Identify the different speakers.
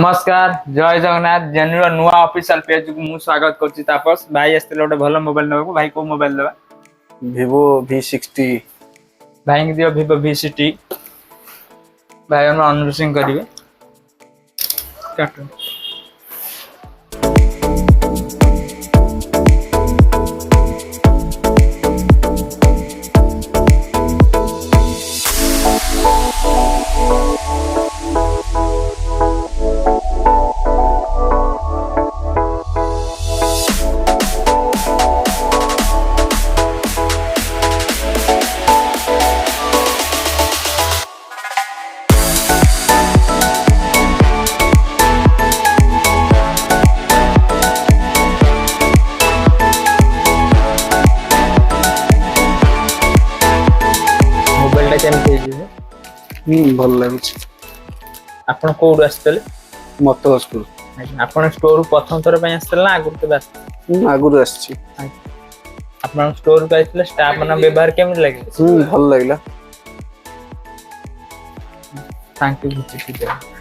Speaker 1: नमस्कार जय जगन्नाथ जेनुर नुआ ऑफिशियल पेज को मु स्वागत करछि। तापस भाई आस्ते गोटे भलो मोबाइल नबा भाई को मोबाइल देबा
Speaker 2: Vivo V60
Speaker 1: भाई के दियो Vivo V60 भाई हम अनबॉक्सिंग करिवे काटो।
Speaker 2: भल लाଗୁଛି।
Speaker 1: आपण कोड आस्तले
Speaker 2: मत स्कूल
Speaker 1: आपण स्टोर प्रथम थर पय आस्तले ना आगुर के बात
Speaker 2: आगुर आछि।
Speaker 1: आपण स्टोर पे आस्तले स्टाफ मन व्यवहार केम लागे
Speaker 2: भल लागला।
Speaker 1: Thank you.